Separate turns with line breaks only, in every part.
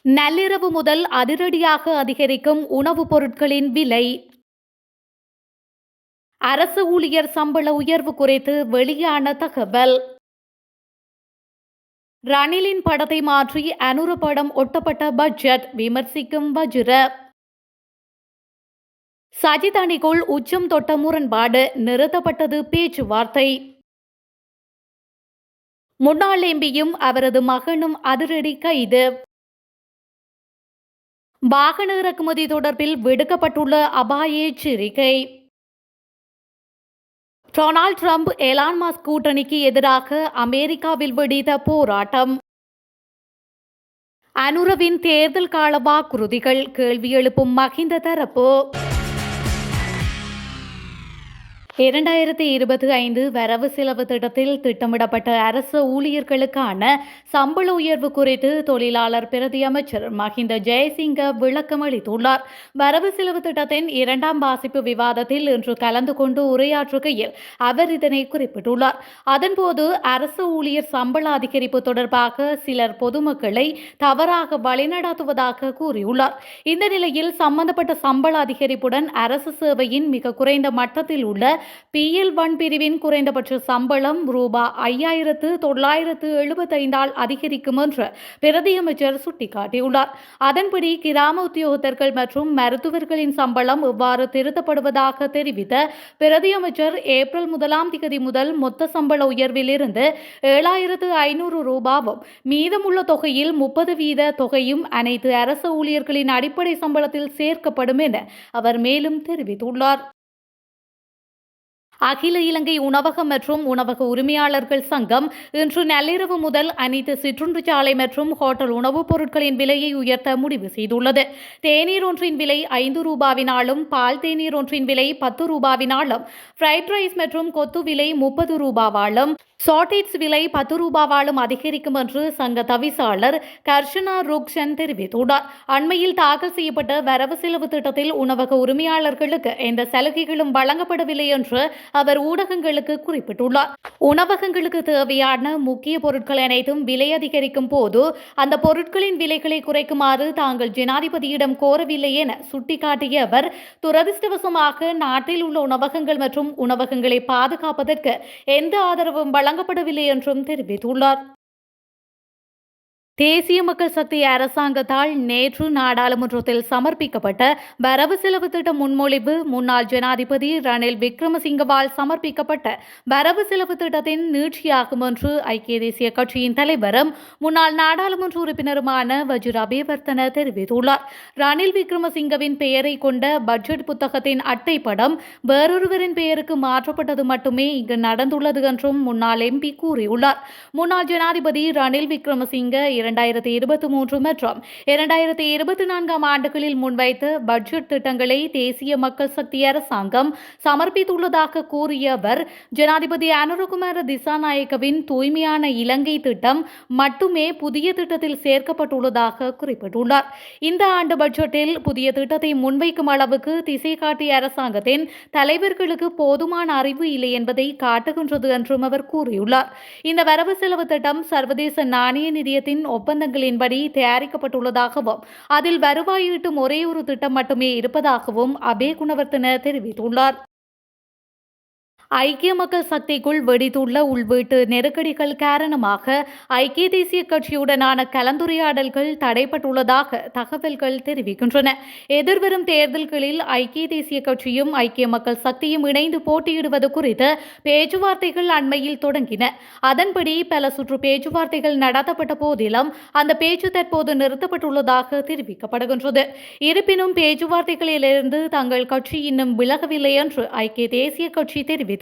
நள்ளிரவு முதல் அதிரடியாக அதிகரிக்கும் உணவுப் பொருட்களின் விலை. அரசு ஊழியர் சம்பள உயர்வு குறித்து வெளியான தகவல். ரணிலின் படத்தை மாற்றி அனுர படம் ஒட்டப்பட்ட பட்ஜெட் விமர்சிக்கும் வஜிர. சஜித் அணிக்குள் உச்சம் தொட்ட முரண்பாடு, நிறுத்தப்பட்டது பேச்சுவார்த்தை. முன்னாள் எம்பியும் அவரது மகனும் அதிரடி கைது. வாகன இறக்குமதி தொடர்பில் விடுக்கப்பட்டுள்ள அபாய எச்சரிக்கை. டொனால்ட் ட்ரம்ப் எலான் மஸ்க் கூட்டணிக்கு எதிராக அமெரிக்காவில் வெடித்த போராட்டம். அனுரவின் தேர்தல் கால வாக்குறுதிகள், கேள்வி எழுப்பும் மஹிந்த தரப்பு. 2025 வரவு செலவு திட்டத்தில் திட்டமிடப்பட்ட அரசு ஊழியர்களுக்கான சம்பள உயர்வு குறித்து தொழிலாளர் பிரதி அமைச்சர் மஹிந்த ஜெயசிங்க விளக்கம் அளித்துள்ளார். வரவு செலவு திட்டத்தின் 2ஆம் வாசிப்பு விவாதத்தில் இன்று கலந்து கொண்டு உரையாற்றுகையில் அவர் இதனை குறிப்பிட்டுள்ளார். அதன்போது அரசு ஊழியர் சம்பள அதிகரிப்பு தொடர்பாக சிலர் பொதுமக்களை தவறாக வழிநடத்துவதாக கூறியுள்ளார். இந்த நிலையில் சம்பந்தப்பட்ட சம்பள அதிகரிப்புடன் அரசு சேவையின் மிக குறைந்த மட்டத்தில் உள்ள PL1 பிரிவின் குறைந்தபட்ச சம்பளம் ரூபாய் 5,975 அதிகரிக்கும் என்று பிரதியமைச்சர் சுட்டிக்காட்டியுள்ளார். அதன்படி கிராம உத்தியோகத்தர்கள் மற்றும் மருத்துவர்களின் சம்பளம் எவ்வாறு திருத்தப்படுவதாக தெரிவித்த பிரதியமைச்சர் ஏப்ரல் 1ஆம் தேதி முதல் மொத்த சம்பள உயர்வில் இருந்து 7,500 ரூபாவும் மீதமுள்ள தொகையில் 30% தொகையும் அனைத்து அரசு ஊழியர்களின் அடிப்படை சம்பளத்தில் சேர்க்கப்படும் என அவர் மேலும் தெரிவித்துள்ளார். அகில இலங்கை உணவகம் மற்றும் உணவக உரிமையாளர்கள் சங்கம் இன்று நள்ளிரவு முதல் அனைத்து சிற்றுண்டிச்சாலை மற்றும் ஹோட்டல் உணவுப் பொருட்களின் விலையை உயர்த்த முடிவு செய்துள்ளது. தேநீர் ஒன்றின் விலை 5 ரூபாவினாலும், பால் தேநீர் ஒன்றின் விலை 10 ரூபாவினாலும், ஃப்ரைட் ரைஸ் மற்றும் கொத்து விலை 30 ரூபாவாலும், சாட்டேட்ஸ் விலை 10 ரூபாவாலும் அதிகரிக்கும் என்று சங்க தவிசாளர் கர்ஷனா ருக்ஷன் தெரிவித்துள்ளார். அண்மையில் தாக்கல் செய்யப்பட்ட வரவு செலவு திட்டத்தில் உணவக உரிமையாளர்களுக்கு எந்த சலுகைகளும் வழங்கப்படவில்லை என்று அவர் ஊடகங்களுக்கு குறிப்பிட்டுள்ளார். உணவகங்களுக்கு தேவையான முக்கிய பொருட்கள் அனைத்தும் விலை அதிகரிக்கும் போது அந்த பொருட்களின் விலைகளை குறைக்குமாறு தாங்கள் ஜனாதிபதியிடம் கோரவில்லை என சுட்டிக்காட்டிய அவர், துரதிருஷ்டவசமாக நாட்டில் உள்ள உணவகங்கள் மற்றும் உணவகங்களை பாதுகாப்பதற்கு எந்த ஆதரவும் வழங்கப்படவில்லை என்றும் தெரிவித்துள்ளார். தேசிய மக்கள் சக்தி அரசாங்கத்தால் நேற்று நாடாளுமன்றத்தில் சமர்ப்பிக்கப்பட்ட வரவு செலவு திட்ட முன்மொழிவு முன்னாள் ஜனாதிபதி ரணில் விக்ரமசிங்கவால் சமர்ப்பிக்கப்பட்ட வரவு செலவு திட்டத்தின் நீட்சியாகும் என்று ஐக்கிய தேசிய கட்சியின் தலைவரும் முன்னாள் நாடாளுமன்ற உறுப்பினருமான வஜிர அபேவர்த்தன தெரிவித்துள்ளார். ரணில் விக்ரமசிங்கவின் பெயரை கொண்ட பட்ஜெட் புத்தகத்தின் அட்டை படம் வேறொருவரின் பெயருக்கு மாற்றப்பட்டது மட்டுமே இங்கு நடந்துள்ளது என்றும் முன்னாள் MP கூறியுள்ளார். முன்னாள் ஜனாதிபதி ரணில் விக்ரமசிங்க 2023 மற்றும் 2024 ஆண்டுகளில் முன்வைத்த பட்ஜெட் திட்டங்களை தேசிய மக்கள் சக்தி அரசாங்கம் சமர்ப்பித்துள்ளதாக கூறிய அவர், ஜனாதிபதி அனுரகுமார திசாநாயக்கவின் தூய்மையான இலங்கை திட்டம் மட்டுமே புதிய திட்டத்தில் சேர்க்கப்பட்டுள்ளதாக குறிப்பிட்டுள்ளார். இந்த ஆண்டு பட்ஜெட்டில் புதிய திட்டத்தை முன்வைக்கும் அளவுக்கு திசை காட்டிய அரசாங்கத்தின் தலைவர்களுக்கு போதுமான அறிவு இல்லை என்பதை காட்டுகின்றது என்றும் அவர் கூறியுள்ளார். இந்த வரவு செலவு திட்டம் சர்வதேச நாணய நிதியத்தின் ஒப்பந்தங்களின்படி தயாரிக்கப்பட்டுள்ளதாகவும் அதில் வருவாய் ஈட்டும் ஒரே ஒரு திட்டம் மட்டுமே இருப்பதாகவும் அபே குணவர்த்தன தெரிவித்துள்ளார். ஐக்கிய மக்கள் சக்திக்குள் வெடித்துள்ள உள்வீட்டு நெருக்கடிகள் காரணமாக ஐக்கிய தேசிய கட்சியுடனான கலந்துரையாடல்கள் தடைப்பட்டுள்ளதாக தகவல்கள் தெரிவிக்கின்றன. எதிர்வரும் தேர்தல்களில் ஐக்கிய தேசிய கட்சியும் ஐக்கிய மக்கள் சக்தியும் இணைந்து போட்டியிடுவது குறித்து பேச்சுவார்த்தைகள் அண்மையில் தொடங்கின. அதன்படி பல சுற்று பேச்சுவார்த்தைகள் நடத்தப்பட்ட போதிலும் அந்த பேச்சு தற்போது நிறுத்தப்பட்டுள்ளதாக தெரிவிக்கப்படுகின்றது. இருப்பினும் பேச்சுவார்த்தைகளிலிருந்து தங்கள் கட்சி இன்னும் விலகவில்லை என்று ஐக்கிய தேசிய கட்சி தெரிவித்துள்ளது.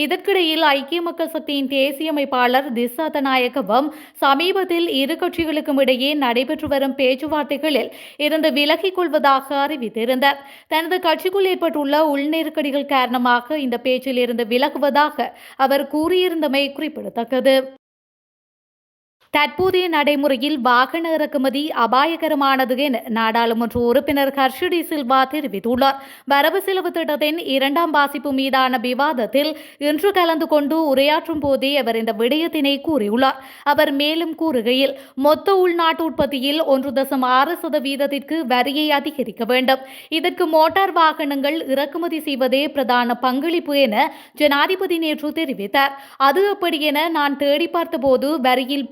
இதற்கிடையில் ஐக்கிய மக்கள் சக்தியின் தேசிய அமைப்பாளர் திஸ்ஸா தநாயக்கவும் சமீபத்தில் இரு கட்சிகளுக்கும் இடையே நடைபெற்று வரும் பேச்சுவார்த்தைகளில் இருந்து விலகிக் கொள்வதாக அறிவித்திருந்தார். தனது கட்சிக்குள் ஏற்பட்டுள்ள உள் நெருக்கடிகள் காரணமாக இந்த பேச்சில் இருந்து விலகுவதாக அவர் கூறியிருந்தமை குறிப்பிடத்தக்கது. தற்போதைய நடைமுறையில் வாகன இறக்குமதி அபாயகரமானது என நாடாளுமன்ற உறுப்பினர் ஹர்ஷடி சில்வா தெரிவித்துள்ளார். வரவு செலவு திட்டத்தின் 2ஆம் வாசிப்பு மீதான விவாதத்தில் இன்று கலந்து கொண்டு உரையாற்றும் போதே அவர் இந்த விடயத்தினை கூறியுள்ளார். அவர் மேலும் கூறுகையில், மொத்த உள்நாட்டு உற்பத்தியில் 1.6% வரியை அதிகரிக்க வேண்டும். இதற்கு மோட்டார் வாகனங்கள் இறக்குமதி செய்வதே பிரதான பங்களிப்பு என ஜனாதிபதி நேற்று தெரிவித்தார். அது எப்படி என நான் தேடி பார்த்தபோது வரியில்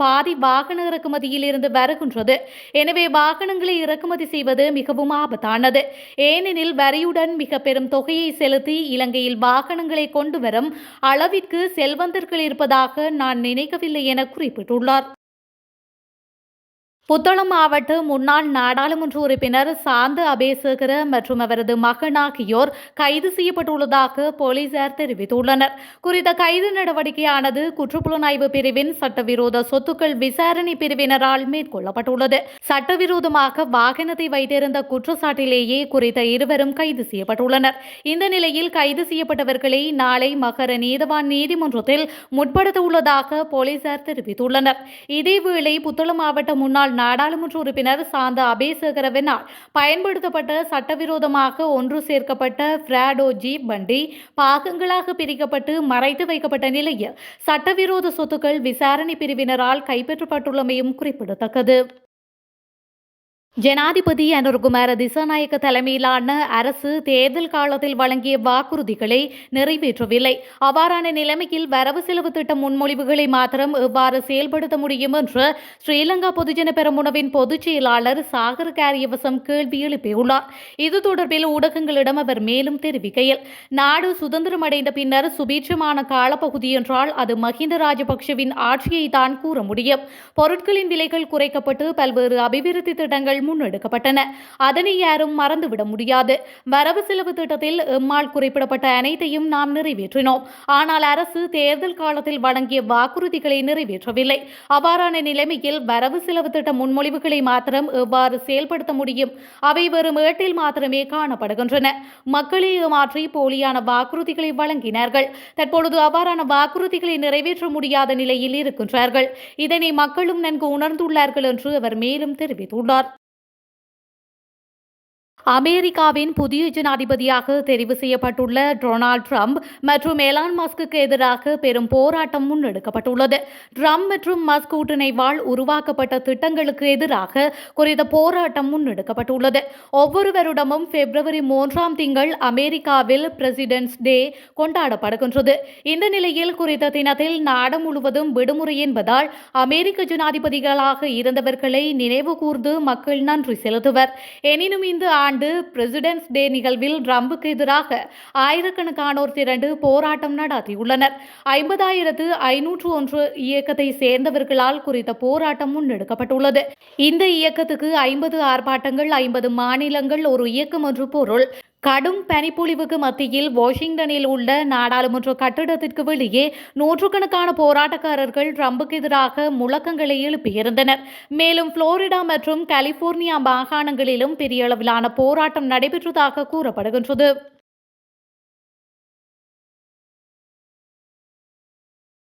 வாகன இறக்குமதியில் இருந்து வருகின்றது. எனவே வாகனங்களை இறக்குமதி செய்வது மிகவும் ஆபத்தானது. ஏனெனில் வரியுடன் மிக பெரும் தொகையை செலுத்தி இலங்கையில் வாகனங்களை கொண்டு வரும் அளவிற்கு செல்வந்தர்கள் இருப்பதாக நான் நினைக்கவில்லை என குறிப்பிட்டுள்ளார். புத்தளம் மாவட்ட முன்னாள் நாடாளுமன்ற உறுப்பினர் சாந்த அபேசகர மற்றும் அவரது மகன் ஆகியோர் கைது செய்யப்பட்டுள்ளதாக போலீசார் தெரிவித்துள்ளனர். குறித்த கைது நடவடிக்கையானது குற்றப்புலனாய்வு பிரிவின் சட்டவிரோத சொத்துக்கள் விசாரணை பிரிவினரால் மேற்கொள்ளப்பட்டுள்ளது. சட்டவிரோதமாக வாகனத்தை வைத்திருந்த குற்றச்சாட்டிலேயே குறித்த இருவரும் கைது செய்யப்பட்டுள்ளனர். இந்த நிலையில் கைது செய்யப்பட்டவர்களை நாளை மகர நீதவான் நீதிமன்றத்தில் முற்படுத்த உள்ளதாக போலீசார் தெரிவித்துள்ளனர். இதேவேளை புத்தளம் மாவட்ட முன்னாள் நாடாளுமன்ற உறுப்பினர் சாந்த அபேசகரவினால் பயன்படுத்தப்பட்ட சட்டவிரோதமாக ஒன்று சேர்க்கப்பட்ட பிராடோ ஜீப் வண்டி பாகங்களாக பிரிக்கப்பட்டு மறைத்து வைக்கப்பட்ட நிலையில் சட்டவிரோத சொத்துக்கள் விசாரணை பிரிவினரால் கைப்பற்றப்பட்டுள்ளமையும் குறிப்பிடத்தக்கது. ஜனாதிபதி அனுர்குமார திசாநாயக்க தலைமையிலான அரசு தேர்தல் காலத்தில் வழங்கிய வாக்குறுதிகளை நிறைவேற்றவில்லை. அவ்வாறான நிலைமையில் வரவு செலவு திட்ட முன்மொழிவுகளை மாத்திரம் எவ்வாறு செயல்படுத்த முடியும் என்று ஸ்ரீலங்கா பொதுஜன பெரமுனவின் பொதுச் செயலாளர் சாகர் காரியவசம் கேள்வி எழுப்பியுள்ளார். இது தொடர்பில் ஊடகங்களிடம் அவர் மேலும் தெரிவிக்கையில், நாடு சுதந்திரம் அடைந்த பின்னர் சுபீட்சமான காலப்பகுதி என்றால் அது மஹிந்த ராஜபக்ஷவின் ஆட்சியை தான் கூற முடியும். பொருட்களின் விலைகள் குறைக்கப்பட்டு பல்வேறு அபிவிருத்தி திட்டங்கள் முன்னெடுக்கப்பட்டன. அதனை யாரும் மறந்துவிட முடியாது. வரவு செலவு திட்டத்தில் எம்மால் குறிப்பிடப்பட்ட அனைத்தையும் நாம் நிறைவேற்றினோம். ஆனால் அரசு தேர்தல் காலத்தில் வழங்கிய வாக்குறுதிகளை நிறைவேற்றவில்லை. அவ்வாறான நிலைமையில் வரவு செலவு திட்ட முன்மொழிவுகளை மாத்திரம் எவ்வாறு செயல்படுத்த முடியும்? அவை வெறும் ஏட்டில் மாத்திரமே காணப்படுகின்றன. மக்களை ஏமாற்றி போலியான வாக்குறுதிகளை வழங்கினார்கள். தற்பொழுது அவ்வாறான வாக்குறுதிகளை நிறைவேற்ற முடியாத நிலையில் இருக்கின்றார்கள். இதனை மக்களும் நன்கு உணர்ந்துள்ளார்கள் என்று அவர் மேலும் தெரிவித்துள்ளார். அமெரிக்காவின் புதிய ஜனாதிபதியாக தெரிவு செய்யப்பட்டுள்ள டொனால்ட் ட்ரம்ப் மற்றும் எலான் மஸ்குக்கு எதிராக பெரும் போராட்டம் முன்னெடுக்கப்பட்டுள்ளது. ட்ரம்ப் மற்றும் மஸ்க் கூட்டணிவால் உருவாக்கப்பட்ட திட்டங்களுக்கு எதிராக குறித்த போராட்டம் முன்னெடுக்கப்பட்டுள்ளது. ஒவ்வொரு வருடமும் பிப்ரவரி 3ஆம் திங்கள் அமெரிக்காவில் பிரசிடென்ட்ஸ் டே கொண்டாடப்படுகின்றது. இந்த நிலையில் குறித்த தினத்தில் நாடு முழுவதும் விடுமுறை என்பதால் அமெரிக்க ஜனாதிபதிகளாக இருந்தவர்களை நினைவு கூர்ந்து மக்கள் நன்றி செலுத்துவர். எனினும் இந்த ஆண்டு பிரசிடென்ட்ஸ் டே நிகழ்வில் ட்ரம்புக்கு எதிராக ஆயிரக்கணக்கானோர் திரண்டு போராட்டம் நடத்தியுள்ளனர். 50,501 இயக்கத்தை சேர்ந்தவர்களால் குறித்த போராட்டம் முன்னெடுக்கப்பட்டுள்ளது. இந்த இயக்கத்துக்கு 50 ஆர்ப்பாட்டங்கள், 50 மாநிலங்கள் ஒரு இயக்கம் என்று பொருள். கடும் பனிப்பொழிவுக்கு மத்தியில் வாஷிங்டனில் உள்ள நாடாளுமன்ற கட்டிடத்திற்கு வெளியே நூற்றுக்கணக்கான போராட்டக்காரர்கள் ட்ரம்புக்கு எதிராக முழக்கங்களை எழுப்பியிருந்தனர். மேலும் புளோரிடா மற்றும் கலிபோர்னியா மாகாணங்களிலும் பெரிய அளவிலான போராட்டம் நடைபெற்றதாக கூறப்படுகின்றது.